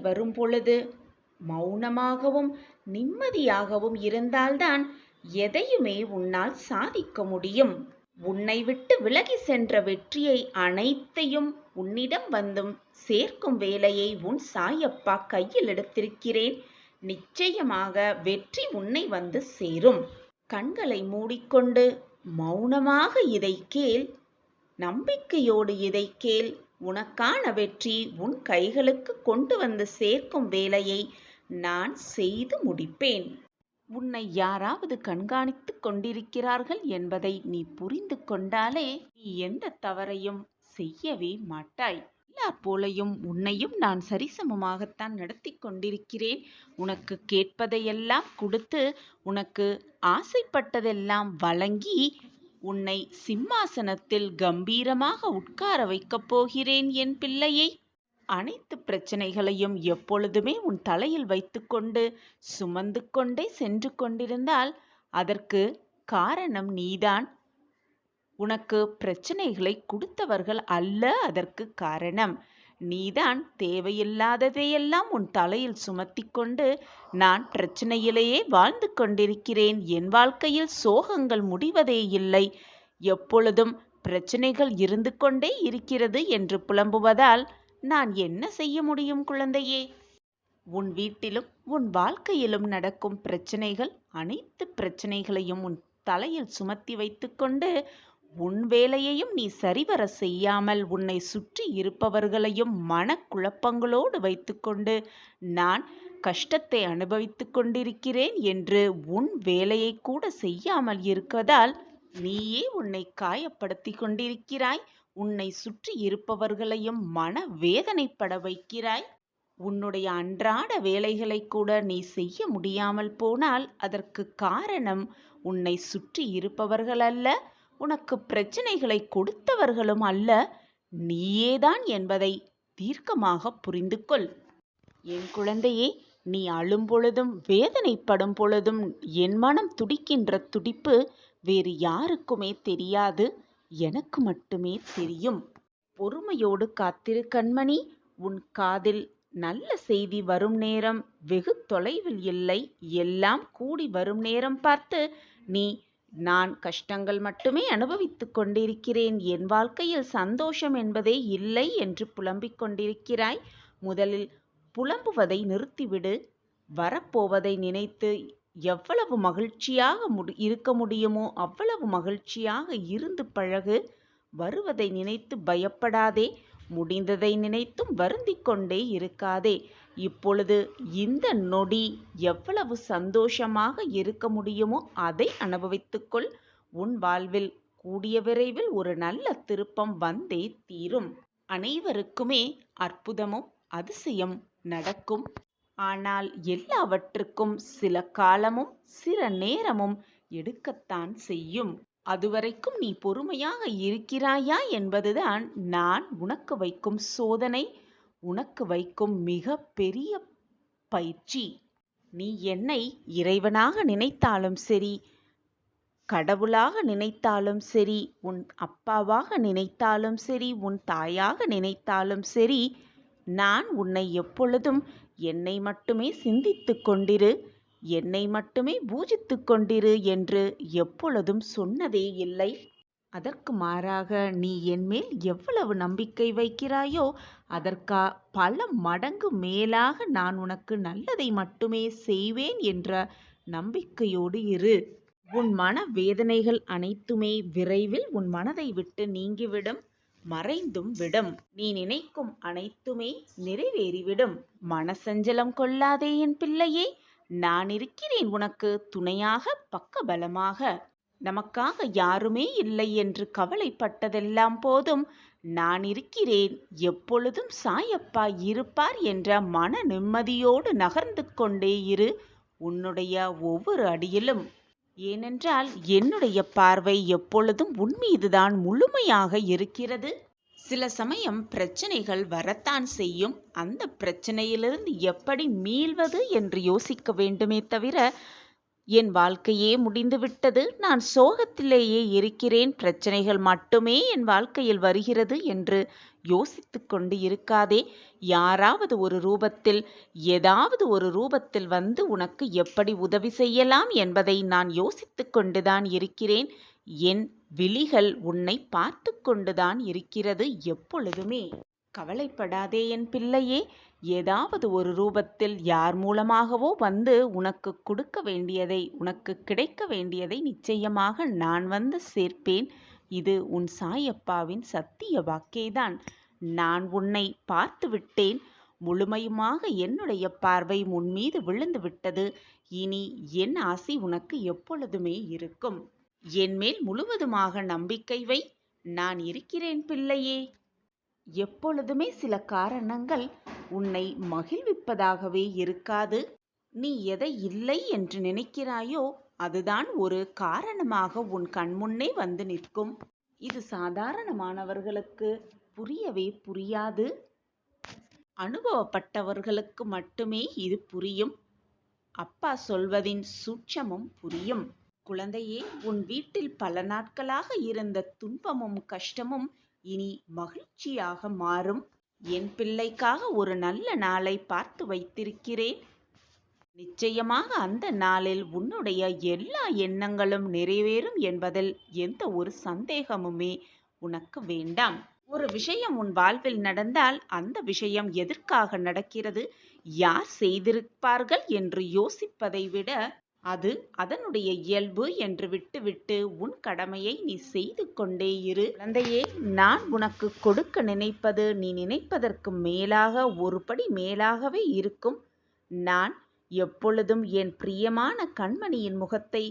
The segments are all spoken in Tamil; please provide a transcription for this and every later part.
வரும் பொழுது மௌனமாகவும் நிம்மதியாகவும் இருந்தால்தான் எதையுமே உன்னால் சாதிக்க முடியும். உன்னை விட்டு விலகி சென்ற வெற்றியை அனைத்தையும் உன்னிடம் வந்தும் சேர்க்கும் வேலையை உன் சாயப்பா கையில் எடுத்திருக்கிறேன். நிச்சயமாக வெற்றி உன்னை வந்து சேரும். கண்களை மூடிக்கொண்டு மௌனமாக இதை கேள். நம்பிக்கையோடு இதை கேள். உனக்கான வெற்றி உன் கைகளுக்கு கொண்டு வந்து சேர்க்கும் வேலையை நான் செய்து முடிப்பேன். உன்னை யாராவது கண்காணித்துக் கொண்டிருக்கிறார்கள் என்பதை நீ புரிந்து கொண்டாலே நீ எந்த தவறையும் செய்யவே மாட்டாய். எல்லார் போலையும் உன்னையும் நான் சரிசமமாகத்தான் நடத்தி கொண்டிருக்கிறேன். உனக்கு கேட்பதையெல்லாம் கொடுத்து, உனக்கு ஆசைப்பட்டதெல்லாம் வழங்கி, உன்னை சிம்மாசனத்தில் கம்பீரமாக உட்கார வைக்கப் போகிறேன் என் பிள்ளையை. அனைத்து பிரச்சனைகளையும் எப்பொழுதுமே உன் தலையில் வைத்துக்கொண்டு சுமந்து கொண்டே சென்று கொண்டிருந்தால் அதற்கு காரணம் நீதான். உனக்கு பிரச்சனைகளை கொடுத்தவர்கள் அல்ல அதற்கு காரணம். நீதான் தேவையில்லாததையெல்லாம் உன் தலையில் சுமத்தி கொண்டு நான் பிரச்சனையிலேயே வாழ்ந்து கொண்டிருக்கிறேன், என் வாழ்க்கையில் சோகங்கள் முடிவதே இல்லை, எப்பொழுதும் பிரச்சனைகள் இருந்து கொண்டே இருக்கிறது என்று புலம்புவதால் நான் என்ன செய்ய முடியும் குழந்தையே? உன் வீட்டிலும் உன் வாழ்க்கையிலும் நடக்கும் பிரச்சனைகள், அனைத்து பிரச்சனைகளையும் உன் தலையில் சுமத்தி வைத்துக்கொண்டு உன் வேலையையும் நீ சரிவர செய்யாமல் உன்னை சுற்றி இருப்பவர்களையும் மனக்குழப்பங்களோடு வைத்துக்கொண்டு நான் கஷ்டத்தை அனுபவித்துக் கொண்டிருக்கிறேன் என்று உன் வேலையை கூட செய்யாமல் இருப்பதால் நீயே உன்னை காயப்படுத்தி கொண்டிருக்கிறாய். உன்னை சுற்றி இருப்பவர்களையும் மன வேதனைப்பட வைக்கிறாய். உன்னுடைய அன்றாட வேலைகளை கூட நீ செய்ய முடியாமல் போனால் அதற்கு காரணம் உன்னை சுற்றி இருப்பவர்கள் அல்ல, உனக்கு பிரச்சனைகளை கொடுத்தவர்களும் அல்ல, நீயேதான் என்பதை தீர்க்கமாக புரிந்து கொள். என் குழந்தையே, நீ அழும் பொழுதும் வேதனைப்படும் பொழுதும் என் மனம் துடிக்கின்ற துடிப்பு வேறு யாருக்குமே தெரியாது, எனக்கு மட்டுமே தெரியும். பொறுமையோடு காத்திரு கண்மணி. உன் காதில் நல்ல செய்தி வரும் நேரம் வெகு தொலைவில் இல்லை. எல்லாம் கூடி வரும் நேரம் பார்த்து நீ நான் கஷ்டங்கள் மட்டுமே அனுபவித்துக் கொண்டிருக்கிறேன், என் வாழ்க்கையில் சந்தோஷம் என்பதே இல்லை என்று புலம்பிக் கொண்டிருக்கிறாய். முதலில் புலம்புவதை நிறுத்திவிடு. வரப்போவதை நினைத்து எவ்வளவு மகிழ்ச்சியாக இருக்க முடியுமோ அவ்வளவு மகிழ்ச்சியாக இருந்து பழகு. வருவதை நினைத்து பயப்படாதே, முடிந்ததை நினைத்தும் வருந்திக் கொண்டே இருக்காதே. இப்பொழுது இந்த நொடி எவ்வளவு சந்தோஷமாக இருக்க முடியுமோ அதை அனுபவித்துக்கொள். உன் வாழ்வில் கூடிய விரைவில் ஒரு நல்ல திருப்பம் வந்தே தீரும். அனைவருக்குமே அற்புதமும் அதிசயம் நடக்கும். ஆனால் எல்லாவற்றுக்கும் சில காலமும் சில நேரமும் எடுக்கத்தான் செய்யும். அதுவரைக்கும் நீ பொறுமையாக இருக்கிறாயா என்பதுதான் நான் உனக்கு வைக்கும் சோதனை, உனக்கு வைக்கும் மிக பெரிய பயிற்சி. நீ என்னை இறைவனாக நினைத்தாலும் சரி, கடவுளாக நினைத்தாலும் சரி, உன் அப்பாவாக நினைத்தாலும் சரி, உன் தாயாக நினைத்தாலும் சரி, நான் உன்னை எப்பொழுதும் என்னை மட்டுமே சிந்தித்து கொண்டிரு, என்னை மட்டுமே பூஜித்து கொண்டிரு என்று எப்பொழுதும் சொன்னதே இல்லை. அதற்கு மாறாக நீ என்மேல் எவ்வளவு நம்பிக்கை வைக்கிறாயோ அதற்கு பல மடங்கு மேலாக நான் உனக்கு நல்லதை மட்டுமே செய்வேன் என்ற நம்பிக்கையோடு இரு. உன் மன வேதனைகள் அனைத்துமே விரைவில் உன் மனதை விட்டு நீங்கிவிடும், மறைந்தும் விடும். நீ நினைக்கும் அனைத்துமே நிறைவேறிவிடும். மனசஞ்சலம் கொள்ளாதே என் பிள்ளையே. நான் இருக்கிறேன் உனக்கு துணையாக, பக்கபலமாக. நமக்காக யாருமே இல்லை என்று கவலைப்பட்டதெல்லாம் போதும். நான் இருக்கிறேன், எப்பொழுதும் சாயப்பா இருப்பார் என்ற மன நிம்மதியோடு நகர்ந்து கொண்டே இரு உன்னுடைய ஒவ்வொரு அடியிலும். ஏனென்றால் என்னுடைய பார்வை எப்பொழுதும் உன் மீதுதான் முழுமையாக இருக்கிறது. சில சமயம் பிரச்சனைகள் வரத்தான் செய்யும். அந்த பிரச்சனையிலிருந்து எப்படி மீள்வது என்று யோசிக்க வேண்டுமே தவிர என் வாழ்க்கையே முடிந்துவிட்டது, நான் சோகத்திலேயே இருக்கிறேன், பிரச்சனைகள் மட்டுமே என் வாழ்க்கையில் வருகிறது என்று யோசித்துக் கொண்டு இருக்காதே. யாராவது ஒரு ரூபத்தில், ஏதாவது ஒரு ரூபத்தில் வந்து உனக்கு எப்படி உதவி செய்யலாம் என்பதை நான் யோசித்துக் கொண்டுதான் இருக்கிறேன். என் விழிகள் உன்னை பார்த்து கொண்டுதான் இருக்கிறது எப்பொழுதுமே. கவலைப்படாதே என் பிள்ளையே. ஏதாவது ஒரு ரூபத்தில் யார் மூலமாகவோ வந்து உனக்கு கொடுக்க வேண்டியதை, உனக்கு கிடைக்க வேண்டியதை நிச்சயமாக நான் வந்து சேர்ப்பேன். இது உன் சாயப்பாவின் சத்திய வாக்கேதான். நான் உன்னை பார்த்து விட்டேன். முழுமையுமாக என்னுடைய பார்வை உன் மீது விழுந்து விட்டது. இனி என் ஆசி உனக்கு எப்பொழுதுமே இருக்கும். என் மேல் முழுவதுமாக நம்பிக்கை வை. நான் இருக்கிறேன் பிள்ளையே. எப்பொழுதுமே சில காரணங்கள் உன்னை மகிழ்விப்பதாகவே இருக்காது. நீ எதை இல்லை என்று நினைக்கிறாயோ அதுதான் ஒரு காரணமாக உன் கண்முன்னே வந்து நிற்கும். இது சாதாரணமானவர்களுக்கு புரியவே புரியாது. அனுபவப்பட்டவர்களுக்கு மட்டுமே இது புரியும். அப்பா சொல்வதின் சூட்சமும் புரியும். குழந்தையே, உன் வீட்டில் பல நாட்களாக இருந்த துன்பமும் கஷ்டமும் இனி மகிழ்ச்சியாக மாறும். என் பிள்ளைக்காக ஒரு நல்ல நாளை பார்த்து வைத்திருக்கிறேன். நிச்சயமாக அந்த நாளில் உன்னுடைய எல்லா எண்ணங்களும் நிறைவேறும் என்பதில் எந்த ஒரு சந்தேகமுமே உனக்கு வேண்டாம். ஒரு விஷயம் உன் வாழ்வில் நடந்தால் அந்த விஷயம் எதற்காக நடக்கிறது, யார் செய்திருப்பார்கள் என்று யோசிப்பதை விட அது அதனுடைய இயல்பு என்று விட்டுவிட்டு உன் கடமையை நீ செய்து கொண்டே இரு. குழந்தையே, நான் உனக்கு கொடுக்க நினைப்பது நீ நினைப்பதற்கு மேலாக, ஒரு படி மேலாகவே இருக்கும். நான் எப்பொழுதும் என் பிரியமான கண்மணியின் முகத்தை,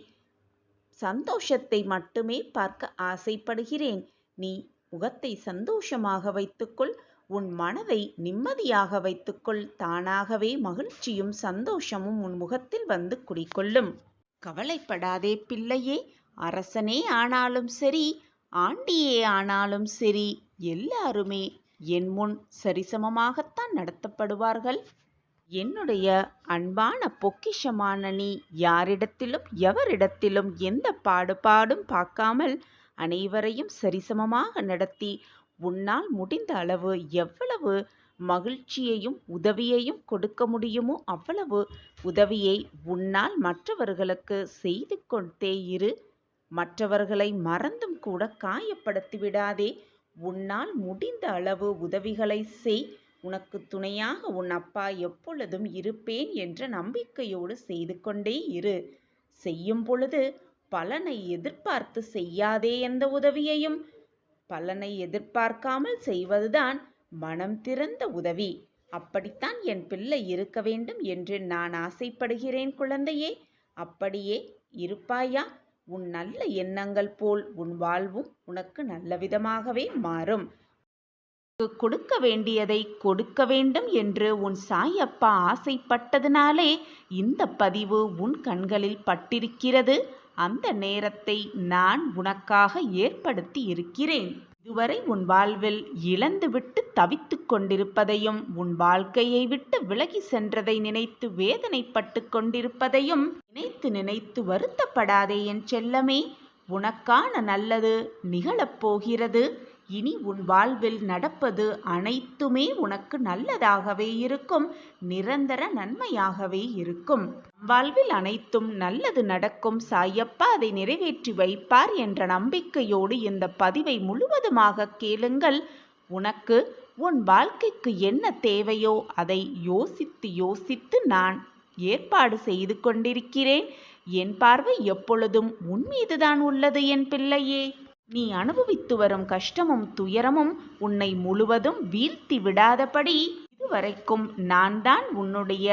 சந்தோஷத்தை மட்டுமே பார்க்க ஆசைப்படுகிறேன். நீ முகத்தை சந்தோஷமாக வைத்துக்கொள். உன் மனதை நிம்மதியாக வைத்துக்கொள். தானாகவே மகிழ்ச்சியும் சந்தோஷமும் உன் முகத்தில் வந்து குடிக்கொள்ளும். கவலைப்படாதே பிள்ளையே. அரசனே ஆனாலும் சரி, ஆண்டியே ஆனாலும் சரி, எல்லாருமே என் முன் சரிசமமாகத்தான் நடத்தப்படுவார்கள். என்னுடைய அன்பான பொக்கிஷமான நீ யாரிடத்திலும் எவரிடத்திலும் எந்த பாடுபாடும் பார்க்காமல் அனைவரையும் சரிசமமாக நடத்தி உன்னால் முடிந்த அளவு எவ்வளவு மகிழ்ச்சியையும் உதவியையும் கொடுக்க முடியுமோ அவ்வளவு உதவியை உன்னால் மற்றவர்களுக்கு செய்து கொண்டே இரு. மற்றவர்களை மறந்தும் கூட காயப்படுத்தி விடாதே. உன்னால் முடிந்த அளவு உதவிகளை செய். உனக்கு துணையாக உன் அப்பா எப்பொழுதும் இருப்பேன் என்ற நம்பிக்கையோடு செய்து கொண்டே இரு. செய்யும் பொழுது பலனை எதிர்பார்த்து செய்யாதே. எந்த உதவியையும் பலனை எதிர்பார்க்காமல் செய்வதுதான் மனம் திறந்த உதவி. அப்படித்தான் என் பிள்ளை இருக்க வேண்டும் என்று நான் ஆசைப்படுகிறேன் குழந்தையே. அப்படியே இருப்பாயா? உன் நல்ல எண்ணங்கள் போல் உன் வாழ்வும் உனக்கு நல்ல விதமாகவே மாறும். கொடுக்க வேண்டியதை கொடுக்க வேண்டும் என்று உன் சாயப்பா ஆசைப்பட்டதினாலே இந்த பதிவு உன் கண்களில் பட்டிருக்கிறது. அந்த நேரத்தை நான் உனக்காக ஏற்படுத்தி இருக்கிறேன். இதுவரை உன் வாழ்வில் இழந்துவிட்டு தவித்து கொண்டிருப்பதையும், உன் வாழ்க்கையை விட்டு விலகி சென்றதை நினைத்து வேதனைப்பட்டு கொண்டிருப்பதையும் நினைத்து நினைத்து வருத்தப்படாதே என் செல்லமே. உனக்கான நல்லது நிகழப்போகிறது. இனி உன் வாழ்வில் நடப்பது அனைத்துமே உனக்கு நல்லதாகவே இருக்கும். நிரந்தர நன்மையாகவே இருக்கும். வாழ்வில் அனைத்தும் நல்லது நடக்கும். சாயப்பா அதை நிறைவேற்றி வைப்பார் என்ற நம்பிக்கையோடு இந்த பதிவை முழுவதுமாக கேளுங்கள். உனக்கு உன் வாழ்க்கைக்கு என்ன தேவையோ அதை யோசித்து யோசித்து நான் ஏற்பாடு செய்து கொண்டிருக்கிறேன். என் பார்வை எப்பொழுதும் உன் மீதுதான் உள்ளது என் பிள்ளையே. நீ அனுபவித்து வரும் கஷ்டமும் துயரமும் உன்னை முழுவதும் வீழ்த்தி விடாதபடி இதுவரைக்கும் நான் தான் உன்னுடைய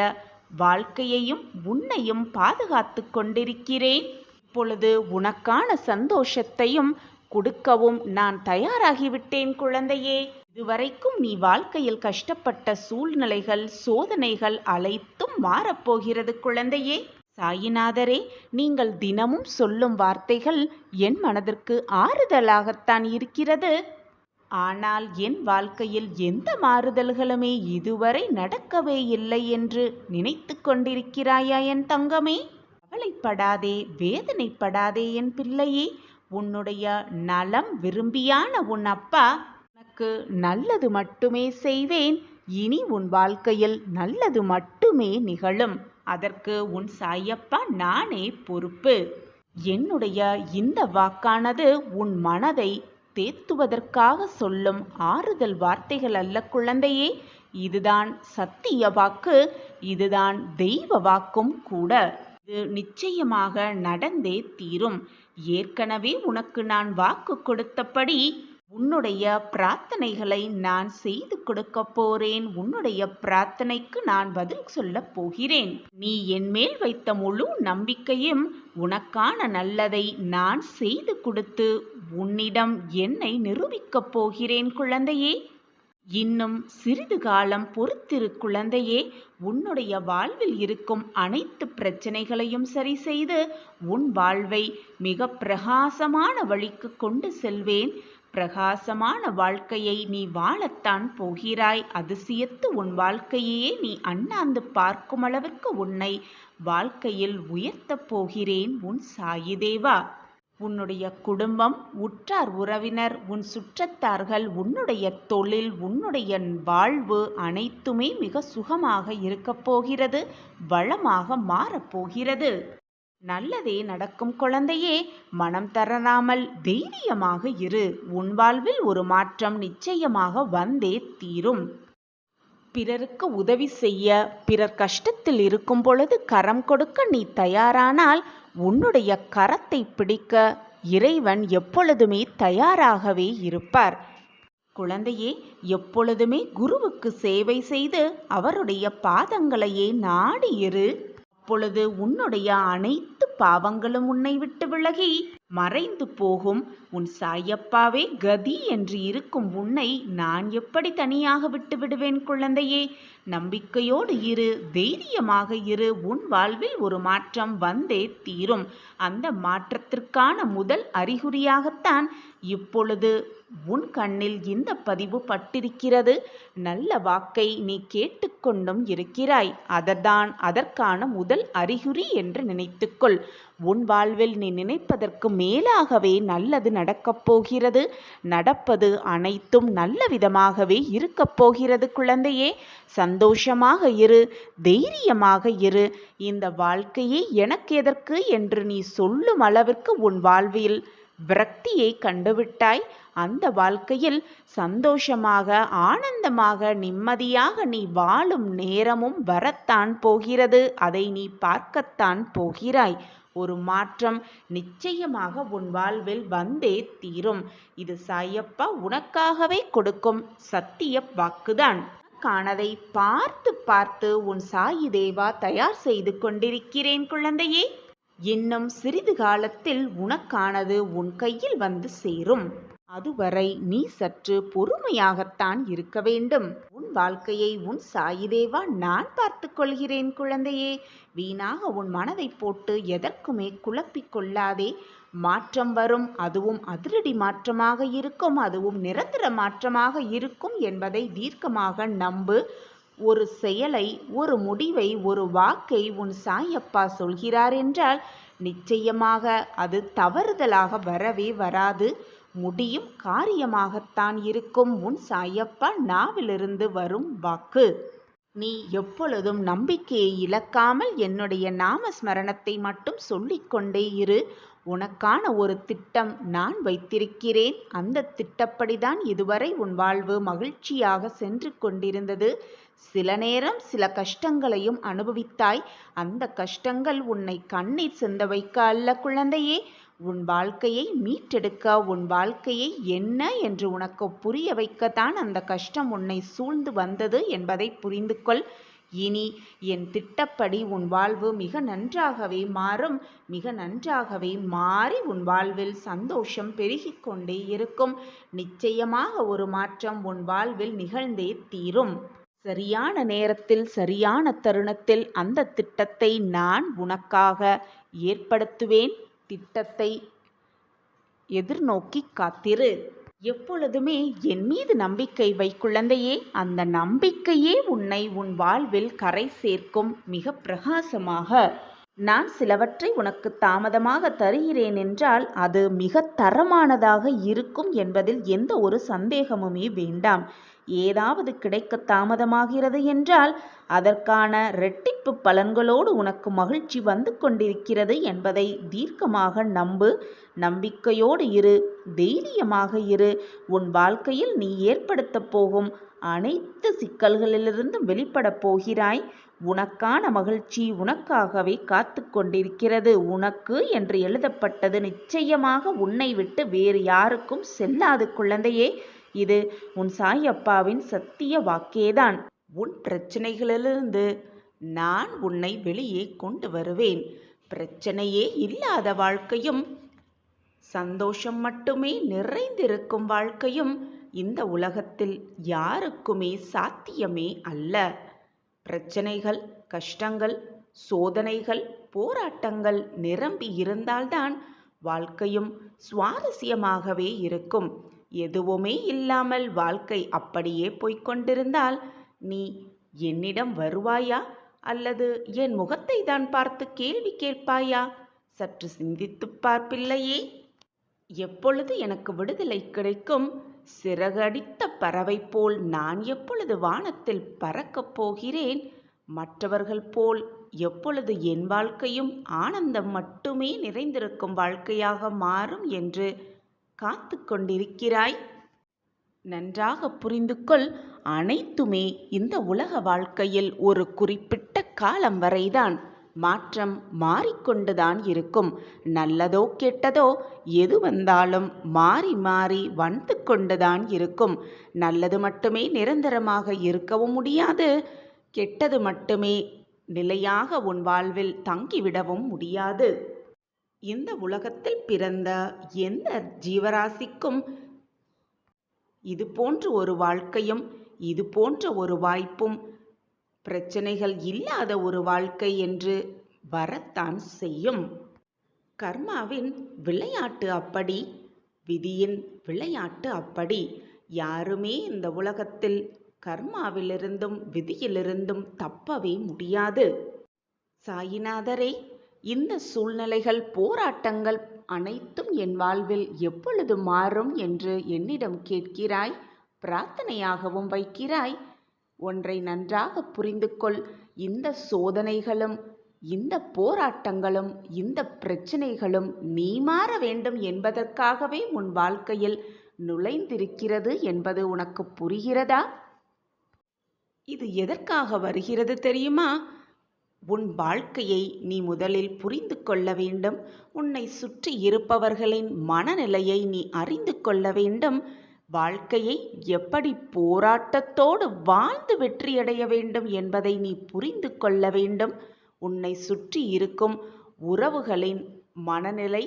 வாழ்க்கையையும் உன்னையும் பாதுகாத்து கொண்டிருக்கிறேன். இப்பொழுது உனக்கான சந்தோஷத்தையும் கொடுக்கவும் நான் தயாராகிவிட்டேன் குழந்தையே. இதுவரைக்கும் நீ வாழ்க்கையில் கஷ்டப்பட்ட சூழ்நிலைகள், சோதனைகள் அனைத்தும் மாறப்போகிறது குழந்தையே. சாயிநாதரே, நீங்கள் தினமும் சொல்லும் வார்த்தைகள் என் மனதிற்கு ஆறுதலாகத்தான் இருக்கிறது. ஆனால் என் வாழ்க்கையில் எந்த மாறுதல்களுமே இதுவரை நடக்கவே இல்லை என்று நினைத்து கொண்டிருக்கிறாயா என் தங்கமே? கவலைப்படாதே, வேதனைப்படாதே என் பிள்ளையே. உன்னுடைய நலம் விரும்பியான உன் அப்பா உனக்கு நல்லது மட்டுமே செய்வேன். இனி உன் வாழ்க்கையில் நல்லது மட்டுமே நிகழும். அதற்கு உன் சாயப்பா நானே பொறுப்பு. என்னுடைய இந்த வாக்கானது உன் மனதை தேத்துவதற்காக சொல்லும் ஆறுதல் வார்த்தைகள் அல்ல குழந்தையே. இதுதான் சத்திய வாக்கு, இதுதான் தெய்வ வாக்கும் கூட. இது நிச்சயமாக நடந்தே தீரும். ஏற்கனவே உனக்கு நான் வாக்கு கொடுத்தபடி உன்னுடைய பிரார்த்தனைகளை நான் செய்து கொடுக்க போறேன். உன்னுடைய பிரார்த்தனைக்கு நான் பதில் சொல்ல போகிறேன். நீ என் மேல் வைத்த முழு நம்பிக்கையும் உனக்கான நல்லதை நான் செய்து கொடுத்து உன்னிடம் என்னை நிரூபிக்கப் போகிறேன் குழந்தையே. இன்னும் சிறிது காலம் பொறுத்திரு குழந்தையே. உன்னுடைய வாழ்வில் இருக்கும் அனைத்து பிரச்சனைகளையும் சரி செய்து உன் வாழ்வை மிக பிரகாசமான வழிக்கு கொண்டு செல்வேன். பிரகாசமான வாழ்க்கையை நீ வாழத்தான் போகிறாய். அதிசயத்து உன் வாழ்க்கையே நீ அண்ணாந்து பார்க்கும் அளவிற்கு உன்னை வாழ்க்கையில் உயர்த்தப் போகிறேன் உன் சாயிதேவா. உன்னுடைய குடும்பம், உற்றார் உறவினர், உன் சுற்றத்தார்கள், உன்னுடைய தொழில், உன்னுடைய வாழ்வு அனைத்துமே மிக சுகமாக இருக்கப் போகிறது. வளமாக மாறப்போகிறது. நல்லதே நடக்கும் குழந்தையே. மனம் தளராமல் தைரியமாக இரு. உன் வாழ்வில் ஒரு மாற்றம் நிச்சயமாக வந்தே தீரும். பிறருக்கு உதவி செய்ய, பிறர் கஷ்டத்தில் இருக்கும் பொழுது கரம் கொடுக்க நீ தயாரானால் உன்னுடைய கரத்தை பிடிக்க இறைவன் எப்பொழுதுமே தயாராகவே இருப்பார். குழந்தையே, எப்பொழுதுமே குருவுக்கு சேவை செய்து அவருடைய பாதங்களையே நாடி இரு. அப்பொழுது உன்னுடைய அனைத்து பாவங்களும் உன்னை விட்டு விலகி மறைந்து போகும். உன் சாயப்பாவே கதி என்று இருக்கும் உன்னை நான் எப்படி தனியாக விட்டு விடுவேன் குழந்தையே. நம்பிக்கையோடு இரு, தைரியமாக இரு. உன் வாழ்வில் ஒரு மாற்றம் வந்தே தீரும். அந்த மாற்றத்திற்கான முதல் அறிகுறியாகத்தான் இப்பொழுது உன் கண்ணில் இந்த பதிவு பட்டிருக்கிறது. நல்ல வாக்கை நீ கேட்டுக்கொண்டும் இருக்கிறாய். அதற்கான முதல் அறிகுறி என்று நினைத்துக்கொள். உன் வாழ்வில் நீ நினைப்பதற்கு மேலாகவே நல்லது நடக்கப் போகிறது. நடப்பது அனைத்தும் நல்ல விதமாகவே இருக்கப் போகிறது குழந்தையே. சந்தோஷமாக இரு, தைரியமாக இரு. இந்த வாழ்க்கையே எனக்கு எதற்கு என்று நீ சொல்லும் அளவிற்கு உன் வாழ்வில் விரக்தியை கண்டுவிட்டாய். அந்த வாழ்க்கையில் சந்தோஷமாக, ஆனந்தமாக, நிம்மதியாக நீ வாழும் நேரமும் வரத்தான் போகிறது. அதை நீ பார்க்கத்தான் போகிறாய். ஒரு மாற்றம் நிச்சயமாக உன் வாழ்வில் வந்தே தீரும். இது சாயப்பா உனக்காகவே கொடுக்கும் சத்திய வாக்குதான். உனக்கானதை பார்த்து பார்த்து உன் சாயி தேவா தயார் செய்து கொண்டிருக்கிறேன் குழந்தையே. இன்னும் சிறிது காலத்தில் உனக்கானது உன் கையில் வந்து சேரும். அதுவரை நீ சற்று பொறுமையாகத்தான் இருக்க வேண்டும். உன் வாழ்க்கையை உன் சாயிதேவா நான் பார்த்து கொள்கிறேன் குழந்தையே. வீணாக உன் மனதை போட்டு எதற்குமே குழப்பிக் கொள்ளாதே. மாற்றம் வரும். அதுவும் அதிரடி மாற்றமாக இருக்கும். அதுவும் நிரந்தர மாற்றமாக இருக்கும் என்பதை தீர்க்கமாக நம்பு. ஒரு செயலை, ஒரு முடிவை, ஒரு வாக்கை உன் சாயப்பா சொல்கிறார் என்றால் நிச்சயமாக அது தவறுதலாக வரவே வராது. முடியும் காரியமாகத்தான் இருக்கும் உன் சாயப்பா நாவிலிருந்து வரும் வாக்கு. நீ எப்பொழுதும் நம்பிக்கையை இழக்காமல் என்னுடைய நாமஸ்மரணத்தை மட்டும் சொல்லிக்கொண்டே இரு. உனக்கான ஒரு திட்டம் நான் வைத்திருக்கிறேன். அந்த திட்டப்படிதான் இதுவரை உன் வாழ்வு மகிழ்ச்சியாக சென்று கொண்டிருந்தது. சில நேரம் சில கஷ்டங்களையும் அனுபவித்தாய். அந்த கஷ்டங்கள் உன்னை கண்ணீர் சிந்த வைக்க அல்ல குழந்தையே, உன் வாழ்க்கையை மீட்டெடுக்க, உன் வாழ்க்கையை என்ன என்று உனக்கு புரிய வைக்கத்தான் அந்த கஷ்டம் உன்னை சூழ்ந்து வந்தது என்பதை புரிந்து கொள். இனி என் திட்டப்படி உன் வாழ்வு மிக நன்றாகவே மாறும். மிக நன்றாகவே மாறி உன் வாழ்வில் சந்தோஷம் பெருகிக் கொண்டே இருக்கும். நிச்சயமாக ஒரு மாற்றம் உன் வாழ்வில் நிகழ்ந்தே தீரும். சரியான நேரத்தில், சரியான தருணத்தில் அந்த திட்டத்தை நான் உனக்காக ஏற்படுத்துவேன். திட்டத்தை எதிர்நோக்கி காத்திரு. எப்பொழுதுமே என் மீது நம்பிக்கை வை குழந்தையே. அந்த நம்பிக்கையே உன்னை உன் வாழ்வில் கரை சேர்க்கும். மிக பிரகாசமாக நான் சிலவற்றை உனக்கு தாமதமாக தருகிறேன் என்றால் அது மிக தரமானதாக இருக்கும் என்பதில் எந்த ஒரு சந்தேகமுமே வேண்டாம். ஏதாவது கிடைக்க தாமதமாகிறது என்றால் அதற்கான இரட்டிப்பு பலன்களோடு உனக்கு மகிழ்ச்சி வந்து கொண்டிருக்கிறது என்பதை தீர்க்கமாக நம்பு. நம்பிக்கையோடு இரு, தைரியமாக இரு. உன் வாழ்க்கையில் நீ ஏற்படுத்தப் போகும் அனைத்து சிக்கல்களிலிருந்தும் வெளிப்படப் போகிறாய். உனக்கான மகிழ்ச்சி உனக்காகவே காத்து கொண்டிருக்கிறது. உனக்கு என்று எழுதப்பட்டது நிச்சயமாக உன்னை விட்டு வேறு யாருக்கும் செல்லாது குழந்தையே. இது உன் சாயப்பாவின் சத்திய வாக்கேதான். உன் பிரச்சனைகளிலிருந்து நான் உன்னை வெளியே கொண்டு வருவேன். பிரச்சனையே இல்லாத வாழ்க்கையும் சந்தோஷம் மட்டுமே நிறைந்திருக்கும் வாழ்க்கையும் இந்த உலகத்தில் யாருக்குமே சாத்தியமே அல்ல. பிரச்சனைகள், கஷ்டங்கள், சோதனைகள், போராட்டங்கள் நிரம்பி இருந்தால்தான் வாழ்க்கையும் சுவாரஸ்யமாகவே இருக்கும். எதுவுமே இல்லாமல் வாழ்க்கை அப்படியே போய்கொண்டிருந்தால் நீ என்னிடம் வருவாயா அல்லது என் முகத்தை தான் பார்த்து கேள்வி கேட்பாயா? சற்று சிந்தித்துப் பார்ப்பில்லையே. எப்பொழுது எனக்கு விடுதலை கிடைக்கும்? சிறகடித்த பறவை போல் நான் எப்பொழுது வானத்தில் பறக்கப் போகிறேன்? மற்றவர்கள் போல் எப்பொழுது என் வாழ்க்கையும் ஆனந்தம் மட்டுமே நிறைந்திருக்கும் வாழ்க்கையாக மாறும் என்று காத்து கொண்டிருக்கிறாய்? நன்றாக புரிந்து கொள். அனைத்துமே இந்த உலக வாழ்க்கையில் ஒரு குறிப்பிட்ட காலம் வரைதான். மாற்றம் மாறிக்கொண்டுதான் இருக்கும். நல்லதோ கெட்டதோ எது வந்தாலும் மாறி மாறி வந்து கொண்டுதான் இருக்கும். நல்லது மட்டுமே நிரந்தரமாக இருக்கவும் முடியாது. கெட்டது மட்டுமே நிலையாக உன் வாழ்வில் தங்கிவிடவும் முடியாது. இந்த உலகத்தில் பிறந்த எந்த ஜீவராசிக்கும் இது போன்ற ஒரு வாழ்க்கையும் இது போன்ற ஒரு வாய்ப்பும் பிரச்சனைகள் இல்லாத ஒரு வாழ்க்கை என்று வரத்தான் செய்யும். கர்மாவின் விளையாட்டு அப்படி, விதியின் விளையாட்டு அப்படி. யாருமே இந்த உலகத்தில் கர்மாவிலிருந்தும் விதியிலிருந்தும் தப்பவே முடியாது. சாயிநாதரே, இந்த சூழ்நிலைகள், போராட்டங்கள் அனைத்தும் என் வாழ்வில் எப்பொழுது மாறும் என்று என்னிடம் கேட்கிறாய், பிரார்த்தனையாகவும் வைக்கிறாய். ஒன்றை நன்றாக புரிந்து கொள். இந்த சோதனைகளும் இந்த போராட்டங்களும் இந்த பிரச்சனைகளும் நீ மாற வேண்டும் என்பதற்காகவே உன் வாழ்க்கையில் நுழைந்திருக்கிறது என்பது உனக்கு புரிகிறதா? இது எதற்காக வருகிறது தெரியுமா? உன் வாழ்க்கையை நீ முதலில் புரிந்து கொள்ள வேண்டும். உன்னை சுற்றி இருப்பவர்களின் மனநிலையை நீ அறிந்து கொள்ள வேண்டும். வாழ்க்கையை எப்படி போராட்டத்தோடு வாழ்ந்து வெற்றியடைய வேண்டும் என்பதை நீ புரிந்து கொள்ள வேண்டும். உன்னை சுற்றி இருக்கும் உறவுகளின் மனநிலை,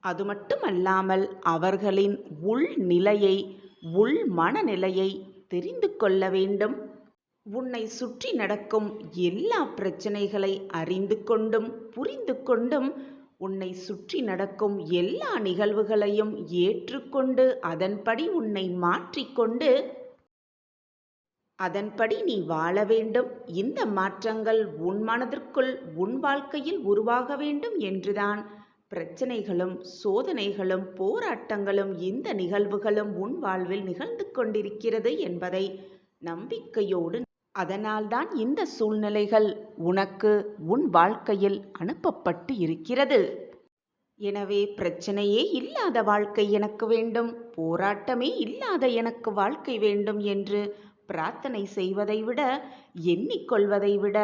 அது மட்டுமல்லாமல் அவர்களின் உள்நிலையை, உள் மனநிலையை தெரிந்து கொள்ள வேண்டும். உன்னை சுற்றி நடக்கும் எல்லா பிரச்சனைகளை அறிந்து கொண்டும் புரிந்து கொண்டும் உன்னை சுற்றி நடக்கும் எல்லா நிகழ்வுகளையும் ஏற்றுக்கொண்டு அதன்படி உன்னை மாற்றிக்கொண்டு அதன்படி நீ வாழ வேண்டும். இந்த மாற்றங்கள் உன் மனதிற்குள் உன் வாழ்க்கையில் உருவாக வேண்டும் என்றுதான் பிரச்சனைகளும் சோதனைகளும் போராட்டங்களும் இந்த நிகழ்வுகளும் உன் வாழ்வில் நிகழ்ந்து கொண்டிருக்கிறது என்பதை நம்பிக்கையோடு, அதனால்தான் இந்த சூழ்நிலைகள் உனக்கு உன் வாழ்க்கையில் அனுப்பப்பட்டு இருக்கிறது. எனவே பிரச்சனையே இல்லாத வாழ்க்கை எனக்கு வேண்டும், போராட்டமே இல்லாத எனக்கு வாழ்க்கை வேண்டும் என்று பிரார்த்தனை செய்வதை விட, எண்ணிக்கொள்வதை விட,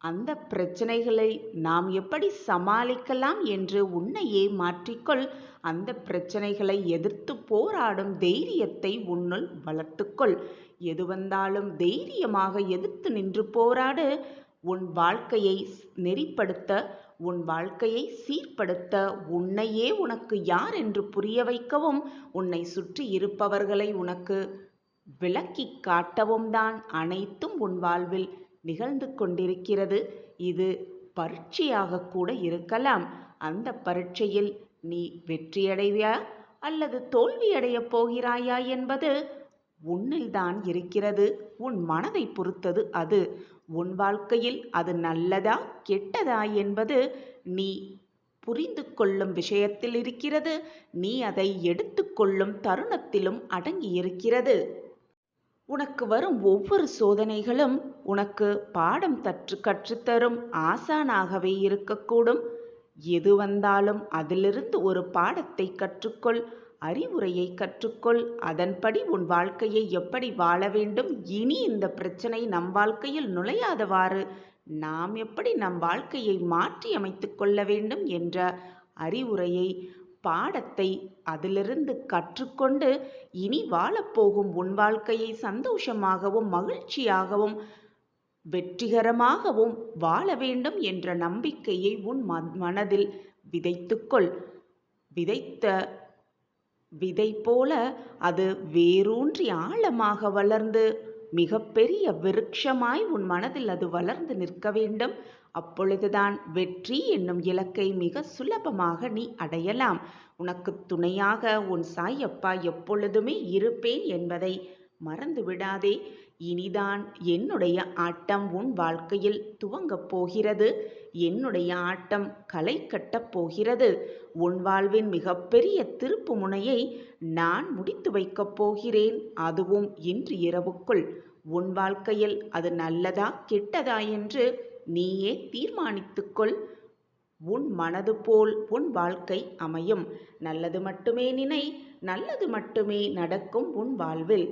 அந்த பிரச்சனைகளை நாம் எப்படி சமாளிக்கலாம் என்று உன்னையே மாற்றிக்கொள். அந்த பிரச்சனைகளை எதிர்த்து போராடும் தைரியத்தை உன்னுள் வளர்த்துக்கொள். எது வந்தாலும் தைரியமாக எதிர்த்து நின்று போராடு. உன் வாழ்க்கையை நெறிப்படுத்த, உன் வாழ்க்கையை சீர்படுத்த, உன்னையே உனக்கு யார் என்று புரிய வைக்கவும், உன்னை சுற்றி இருப்பவர்களை உனக்கு விளக்கி காட்டவும் தான் அனைத்தும் உன் வாழ்வில் நிகழ்ந்து கொண்டிருக்கிறது. இது பரீட்சையாக கூட இருக்கலாம். அந்த பரீட்சையில் நீ வெற்றியடைவாயா அல்லது தோல்வியடையப் போகிறாயா என்பது உன்னில்தான் இருக்கிறது. உன் மனதை பொறுத்தது அது. உன் வாழ்க்கையில் அது நல்லதா கெட்டதா என்பது நீ புரிந்து கொள்ளும் விஷயத்தில் இருக்கிறது. நீ அதை எடுத்துக்கொள்ளும் தருணத்திலும் அடங்கியிருக்கிறது. உனக்கு வரும் ஒவ்வொரு சோதனைகளும் உனக்கு பாடம் கற்றுத்தரும் ஆசானாகவே இருக்கக்கூடும். எது வந்தாலும் அதிலிருந்து ஒரு பாடத்தை கற்றுக்கொள், அறிவுரையை கற்றுக்கொள். அதன்படி உன் வாழ்க்கையை எப்படி வாழ வேண்டும், இனி இந்த பிரச்சனை நம் வாழ்க்கையில் நுழையாதவாறு நாம் எப்படி நம் வாழ்க்கையை மாற்றி அமைத்துக் கொள்ள வேண்டும் என்ற அறிவுரையை, பாடத்தை அதிலிருந்து கற்றுக்கொண்டு இனி வாழப்போகும் உன் வாழ்க்கையை சந்தோஷமாகவும் மகிழ்ச்சியாகவும் வெற்றிகரமாகவும் வாழ வேண்டும் என்ற நம்பிக்கையை உன் மனதில் விதைத்துக்கொள். விதைத்த விதை போல அது வேரூன்றி ஆழமாக வளர்ந்து மிகப்பெரிய விருட்சமாய் உன் மனதில் அது வளர்ந்து நிற்க வேண்டும். அப்பொழுதுதான் வெற்றி என்னும் இலக்கை மிக சுலபமாக நீ அடையலாம். உனக்கு துணையாக உன் சாயப்பா எப்பொழுதுமே இருப்பேன் என்பதை மறந்து விடாதே. இனிதான் என்னுடைய ஆட்டம் உன் வாழ்க்கையில் துவங்கப் போகிறது. என்னுடைய ஆட்டம் களை கட்டப் போகிறது. உன் வாழ்வின் மிகப்பெரிய திருப்பு முனையை நான் முடித்து வைக்கப் போகிறேன். அதுவும் இன்று இரவுக்குள். உன் வாழ்க்கையில் அது நல்லதா கெட்டதா என்று நீயே தீர்மானித்துக்கொள். உன் மனது போல் உன் வாழ்க்கை அமையும். நல்லது மட்டுமே நினை, நல்லது மட்டுமே நடக்கும் உன் வாழ்வில்.